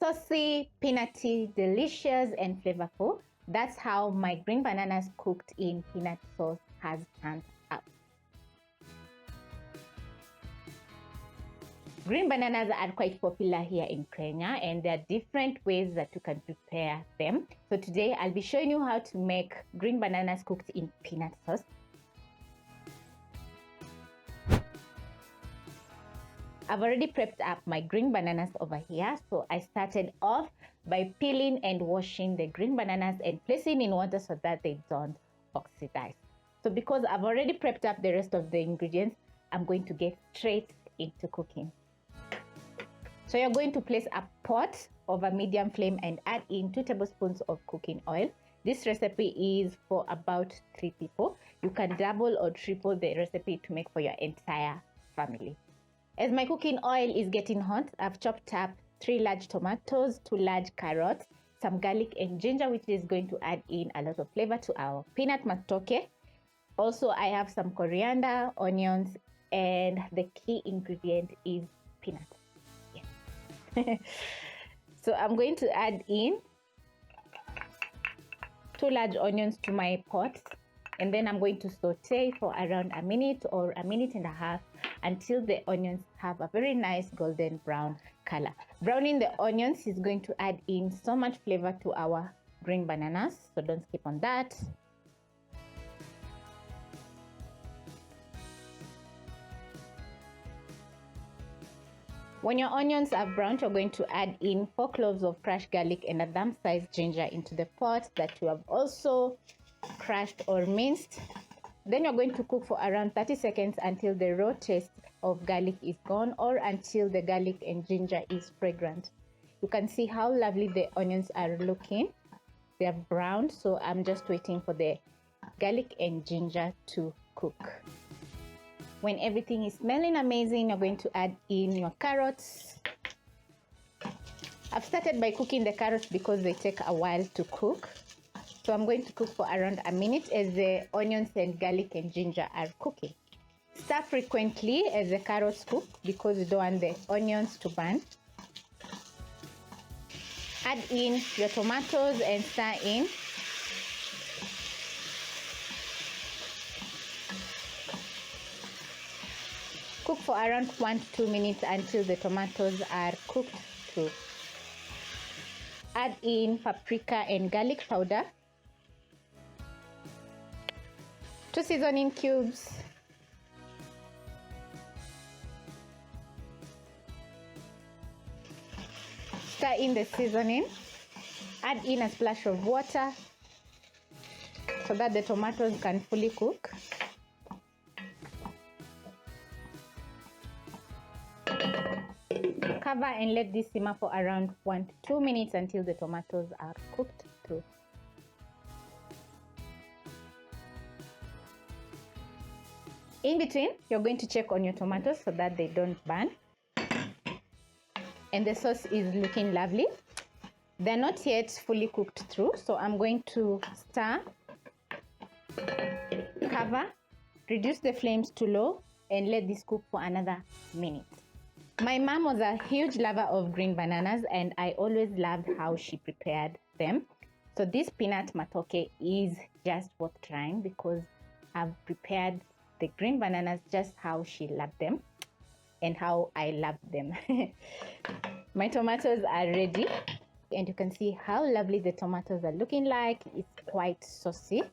saucy, peanutty, delicious, and flavorful. That's how my green bananas cooked in peanut sauce has turned out. Green bananas are quite popular here in Kenya, and there are different ways that you can prepare them. So today I'll be showing you how to make green bananas cooked in peanut sauce. I've already prepped up my green bananas over here. So I started off by peeling and washing the green bananas and placing in water so that they don't oxidize. So because I've already prepped up the rest of the ingredients, I'm going to get straight into cooking. So you're going to place a pot over medium flame and add in 2 tablespoons of cooking oil. This recipe is for about 3 people. You can double or triple the recipe to make for your entire family. As my cooking oil is getting hot, I've chopped up 3 large tomatoes, 2 large carrots, some garlic and ginger, which is going to add in a lot of flavor to our peanut matoke. Also, I have some coriander, onions, and the key ingredient is peanut. Yes. So I'm going to add in 2 large onions to my pot, and then I'm going to saute for around a minute or a minute and a half until the onions have a very nice golden brown color. Browning the onions is going to add in so much flavor to our green bananas, so don't skip on that. When your onions are browned, you're going to add in 4 cloves of crushed garlic and a thumb-sized ginger into the pot that you have also crushed or minced. Then you're going to cook for around 30 seconds until the raw taste of garlic is gone or until the garlic and ginger is fragrant. You can see how lovely the onions are looking. They are browned, so I'm just waiting for the garlic and ginger to cook. When everything is smelling amazing, you're going to add in your carrots. I've started by cooking the carrots because they take a while to cook. So I'm going to cook for around a minute as the onions and garlic and ginger are cooking. Stir frequently as the carrots cook because you don't want the onions to burn. Add in your tomatoes and stir in. Cook for around 1 to 2 minutes until the tomatoes are cooked through. Add in paprika and garlic powder, 2 seasoning cubes, stir in the seasoning, add in a splash of water so that the tomatoes can fully cook. Cover and let this simmer for around 1 to 2 minutes until the tomatoes are cooked through. In between, you're going to check on your tomatoes so that they don't burn. And the sauce is looking lovely. They're not yet fully cooked through, so I'm going to stir, cover, reduce the flames to low, and let this cook for another minute. My mom was a huge lover of green bananas, and I always loved how she prepared them. So this peanut matoke is just worth trying because I've prepared the green bananas just how she loved them and how I loved them. My tomatoes are ready, and you can see how lovely the tomatoes are looking like. It's quite saucy.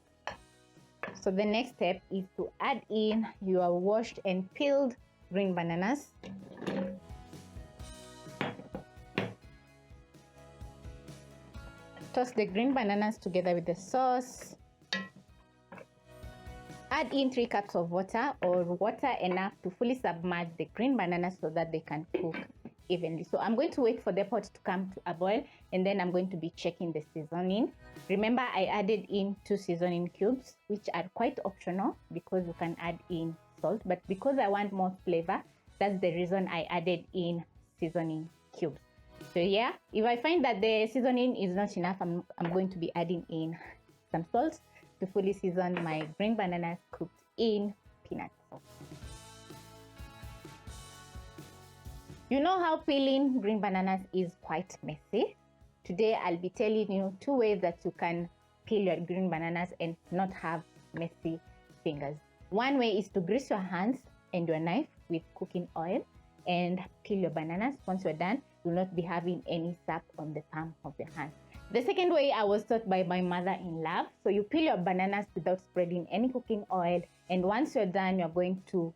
So the next step is to add in your washed and peeled green bananas. Toss the green bananas together with the sauce. Add in 3 cups of water or water enough to fully submerge the green bananas so that they can cook evenly. So I'm going to wait for the pot to come to a boil, and then I'm going to be checking the seasoning. Remember, I added in 2 seasoning cubes, which are quite optional because you can add in salt, but because I want more flavor, that's the reason I added in seasoning cubes. So yeah, if I find that the seasoning is not enough, I'm going to be adding in some salt to fully season my green bananas cooked in peanut sauce. You know how peeling green bananas is quite messy? Today I'll be telling you 2 ways that you can peel your green bananas and not have messy fingers. One way is to grease your hands and your knife with cooking oil and peel your bananas. Once you're done, you'll not be having any sap on the palm of your hand. The second way I was taught by my mother-in-law. So you peel your bananas without spreading any cooking oil, and once you're done, you're going to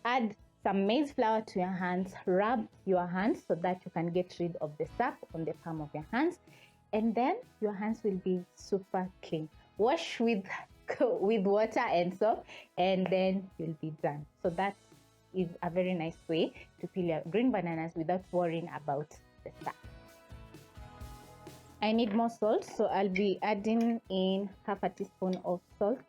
add some maize flour to your hands, rub your hands so that you can get rid of the sap on the palm of your hands, and then your hands will be super clean. Wash with water and soap, and then you'll be done. So that is a very nice way to peel your green bananas without worrying about the sap. I need more salt, so I'll be adding in half a teaspoon of salt.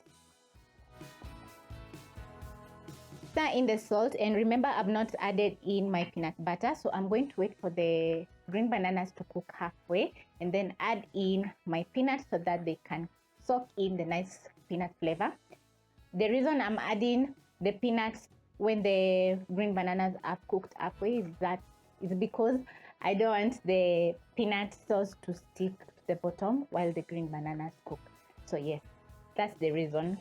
Stir in the salt, and remember I've not added in my peanut butter, so I'm going to wait for the green bananas to cook halfway and then add in my peanuts so that they can soak in the nice peanut flavor. The reason I'm adding the peanuts when the green bananas are cooked halfway is because I don't want the peanut sauce to stick to the bottom while the green bananas cook. So yes, that's the reason.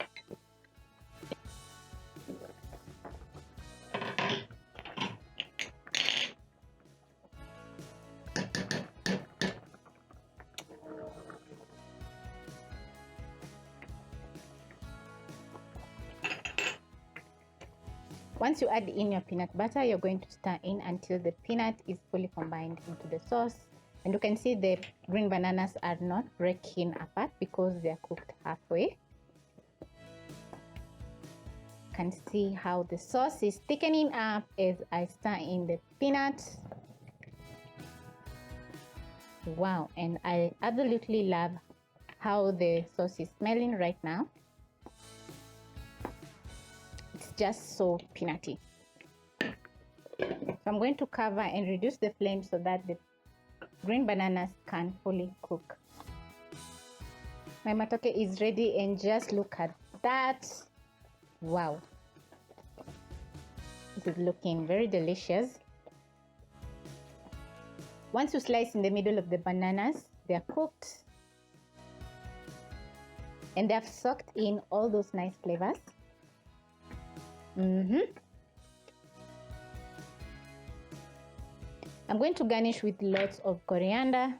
Once you add in your peanut butter, you're going to stir in until the peanut is fully combined into the sauce. And you can see the green bananas are not breaking apart because they're cooked halfway. You can see how the sauce is thickening up as I stir in the peanuts. Wow, and I absolutely love how the sauce is smelling right now. It's just so peanutty. So I'm going to cover and reduce the flame so that the green bananas can fully cook. My matoke is ready, and just look at that. Wow, this is looking very delicious. Once you slice in the middle of the bananas, they're cooked and they've soaked in all those nice flavors. I'm going to garnish with lots of coriander.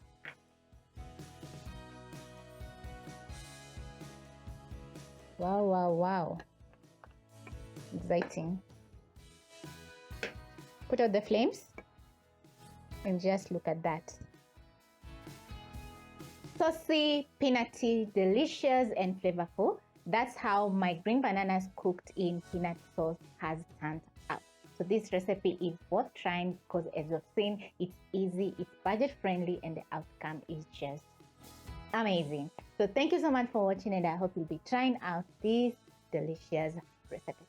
Wow, wow, wow. Exciting. Put out the flames and just look at that. Saucy, peanutty, delicious, and flavorful. That's how my green bananas cooked in peanut sauce has turned out. So this recipe is worth trying because, as you've seen, it's easy, it's budget friendly, and the outcome is just amazing. So thank you so much for watching, and I hope you'll be trying out this delicious recipe.